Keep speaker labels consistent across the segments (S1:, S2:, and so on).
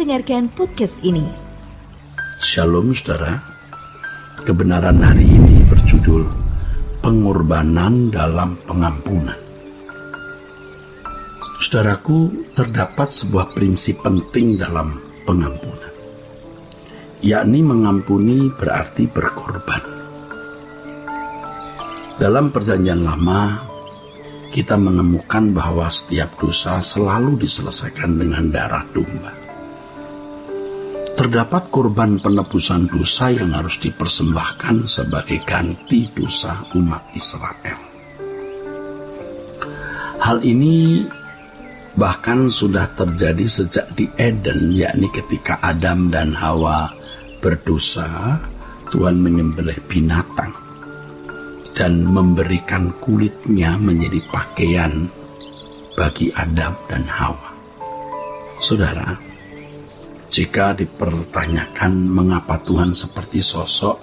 S1: mendengarkan podcast ini.
S2: Shalom saudara, kebenaran hari ini berjudul Pengorbanan dalam Pengampunan. Saudaraku, terdapat sebuah prinsip penting dalam pengampunan, yakni mengampuni berarti berkorban. Dalam Perjanjian Lama, kita menemukan bahwa setiap dosa selalu diselesaikan dengan darah domba. Terdapat korban penebusan dosa yang harus dipersembahkan sebagai ganti dosa umat Israel. Hal ini bahkan sudah terjadi sejak di Eden, yakni ketika Adam dan Hawa berdosa, Tuhan menyembelih binatang dan memberikan kulitnya menjadi pakaian bagi Adam dan Hawa. Saudara, jika dipertanyakan mengapa Tuhan seperti sosok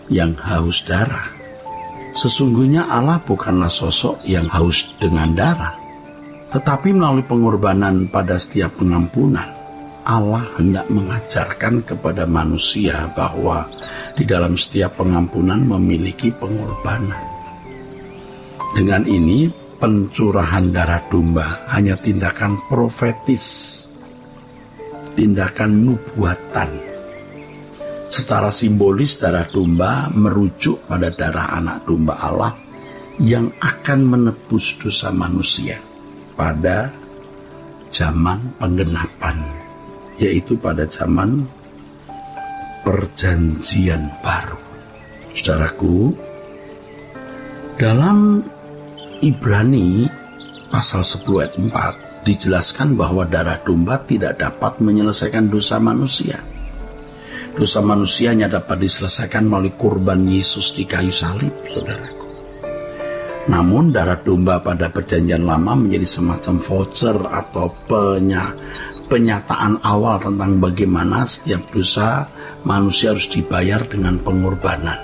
S2: yang haus darah, sesungguhnya Allah bukanlah sosok yang haus dengan darah, tetapi melalui pengorbanan pada setiap pengampunan, Allah hendak mengajarkan kepada manusia bahwa di dalam setiap pengampunan memiliki pengorbanan. Dengan ini, pencurahan darah domba hanya tindakan profetis, tindakan nubuatan. Secara simbolis, darah domba merujuk pada darah anak domba Allah yang akan menebus dosa manusia pada zaman penggenapan, yaitu pada zaman Perjanjian Baru. Saudaraku, dalam Ibrani pasal 10 ayat 4 dijelaskan bahwa darah domba tidak dapat menyelesaikan dosa manusia. Dosa manusia hanya dapat diselesaikan melalui kurban Yesus di kayu salib, saudaraku. Namun darah domba pada Perjanjian Lama menjadi semacam voucher atau penyataan awal tentang bagaimana setiap dosa manusia harus dibayar dengan pengorbanan.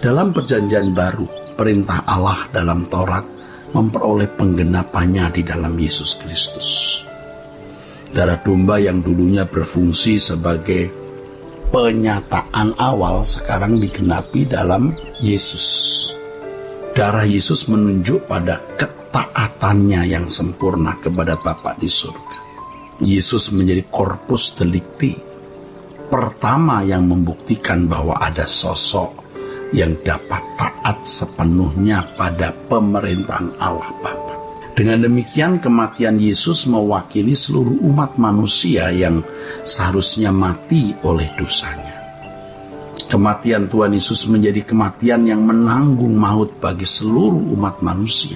S2: Dalam Perjanjian Baru, perintah Allah dalam Taurat memperoleh penggenapannya di dalam Yesus Kristus. Darah domba yang dulunya berfungsi sebagai penyataan awal sekarang digenapi dalam Yesus. Darah Yesus menunjuk pada ketaatannya yang sempurna kepada Bapa di surga. Yesus menjadi corpus delicti pertama yang membuktikan bahwa ada sosok yang dapat taat sepenuhnya pada pemerintahan Allah Bapa. Dengan demikian, kematian Yesus mewakili seluruh umat manusia yang seharusnya mati oleh dosanya. Kematian Tuhan Yesus menjadi kematian yang menanggung maut bagi seluruh umat manusia.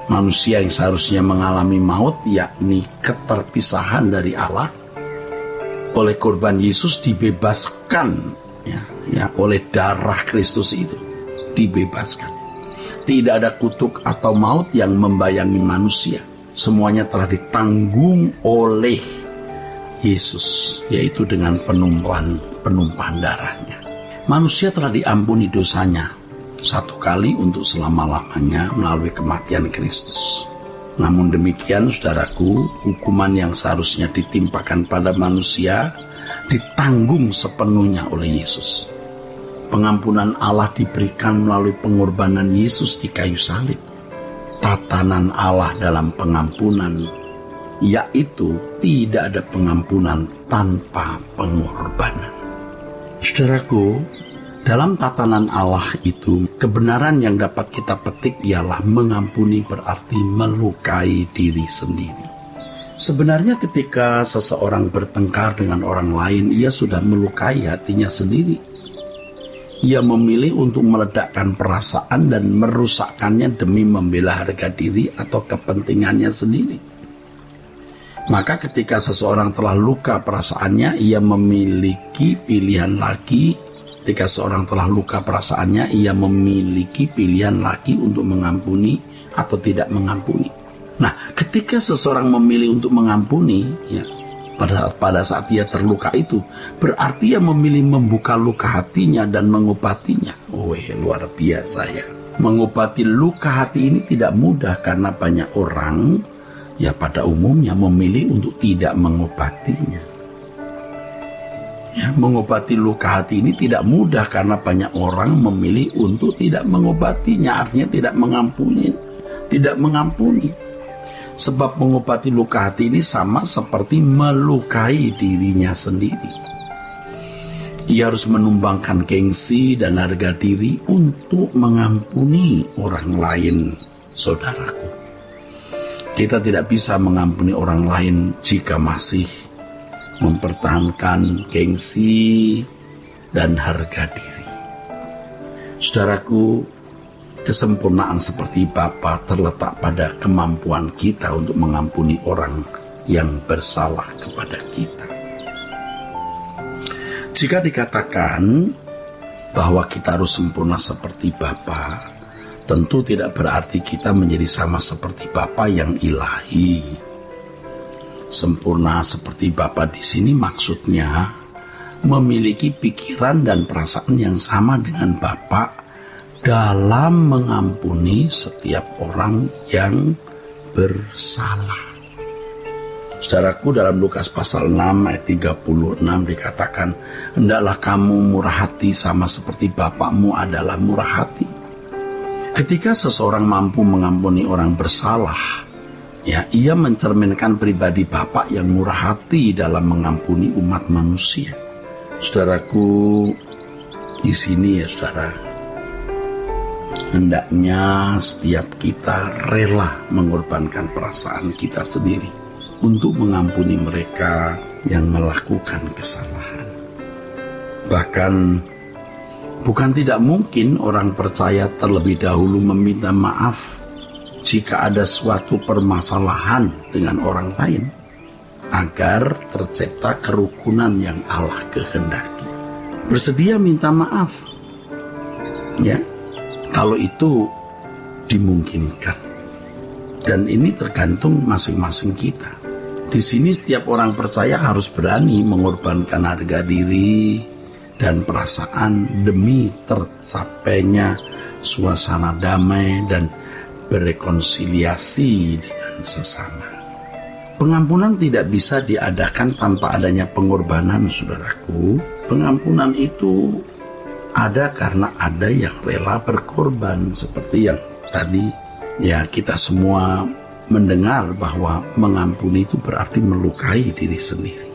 S2: Manusia yang seharusnya mengalami maut, yakni keterpisahan dari Allah, oleh korban Yesus dibebaskan, oleh darah Kristus itu dibebaskan. Tidak ada kutuk atau maut yang membayangi manusia. Semuanya telah ditanggung oleh Yesus, yaitu dengan penumpahan darahnya. Manusia telah diampuni dosanya satu kali untuk selama-lamanya melalui kematian Kristus. Namun demikian, saudaraku, hukuman yang seharusnya ditimpakan pada manusia ditanggung sepenuhnya oleh Yesus. Pengampunan Allah diberikan melalui pengorbanan Yesus di kayu salib. Tatanan Allah dalam pengampunan, yaitu tidak ada pengampunan tanpa pengorbanan. Saudaraku, dalam tatanan Allah itu, kebenaran yang dapat kita petik ialah mengampuni berarti melukai diri sendiri. Sebenarnya ketika seseorang bertengkar dengan orang lain, ia sudah melukai hatinya sendiri. Ia memilih untuk meledakkan perasaan dan merusakkannya demi membela harga diri atau kepentingannya sendiri. Maka ketika seseorang telah luka perasaannya, ia memiliki pilihan lagi. Ketika seorang telah luka perasaannya, ia memiliki pilihan lagi untuk mengampuni atau tidak mengampuni. Nah, ketika seseorang memilih untuk mengampuni, pada saat ia terluka itu, berarti ia memilih membuka luka hatinya dan mengobatinya. Luar biasa ya. Mengobati luka hati ini tidak mudah karena banyak orang pada umumnya memilih untuk tidak mengobatinya. Ya, mengobati luka hati ini tidak mudah karena banyak orang memilih untuk tidak mengobatinya, artinya tidak mengampuni. Sebab mengobati luka hati ini sama seperti melukai dirinya sendiri. Ia harus menumbangkan gengsi dan harga diri untuk mengampuni orang lain, saudaraku. Kita tidak bisa mengampuni orang lain jika masih mempertahankan gengsi dan harga diri. Saudaraku, kesempurnaan seperti Bapa terletak pada kemampuan kita untuk mengampuni orang yang bersalah kepada kita. Jika dikatakan bahwa kita harus sempurna seperti Bapa, tentu tidak berarti kita menjadi sama seperti Bapa yang ilahi. Sempurna seperti Bapa di sini maksudnya memiliki pikiran dan perasaan yang sama dengan Bapa dalam mengampuni setiap orang yang bersalah. Saudaraku, dalam Lukas pasal 6 ayat 36 dikatakan, hendaklah kamu murah hati sama seperti Bapamu adalah murah hati. Ketika seseorang mampu mengampuni orang bersalah, ya, ia mencerminkan pribadi Bapa yang murah hati dalam mengampuni umat manusia. Saudaraku, di sini ya saudara, hendaknya setiap kita rela mengorbankan perasaan kita sendiri untuk mengampuni mereka yang melakukan kesalahan. Bahkan bukan tidak mungkin orang percaya terlebih dahulu meminta maaf jika ada suatu permasalahan dengan orang lain, agar tercipta kerukunan yang Allah kehendaki. Bersedia minta maaf, ya, kalau itu dimungkinkan. Dan ini tergantung masing-masing kita. Di sini setiap orang percaya harus berani mengorbankan harga diri dan perasaan demi tercapainya suasana damai dan berrekonsiliasi dengan sesama. Pengampunan tidak bisa diadakan tanpa adanya pengorbanan, saudaraku. Pengampunan itu ada karena ada yang rela berkorban, seperti yang tadi ya kita semua mendengar bahwa mengampuni itu berarti melukai diri sendiri.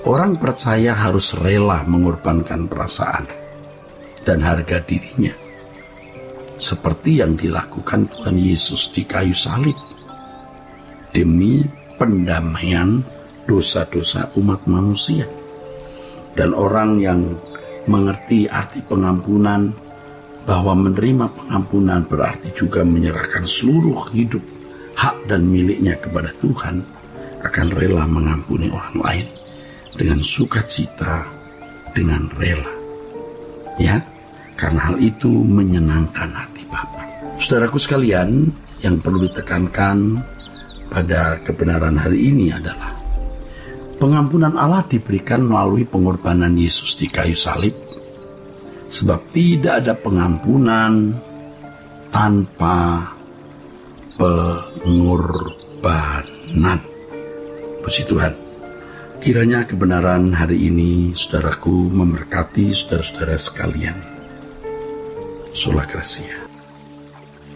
S2: Orang percaya harus rela mengorbankan perasaan dan harga dirinya, seperti yang dilakukan Tuhan Yesus di kayu salib demi pendamaian dosa-dosa umat manusia. Dan orang yang mengerti arti pengampunan, bahwa menerima pengampunan berarti juga menyerahkan seluruh hidup, hak dan miliknya kepada Tuhan, akan rela mengampuni orang lain dengan sukacita, dengan rela. Ya, karena hal itu menyenangkan hati Bapa. Saudaraku sekalian, yang perlu ditekankan pada kebenaran hari ini adalah pengampunan Allah diberikan melalui pengorbanan Yesus di kayu salib, sebab tidak ada pengampunan tanpa pengorbanan. Puji Tuhan. Kiranya kebenaran hari ini, saudaraku, memberkati saudara-saudara sekalian. Sola Gracia.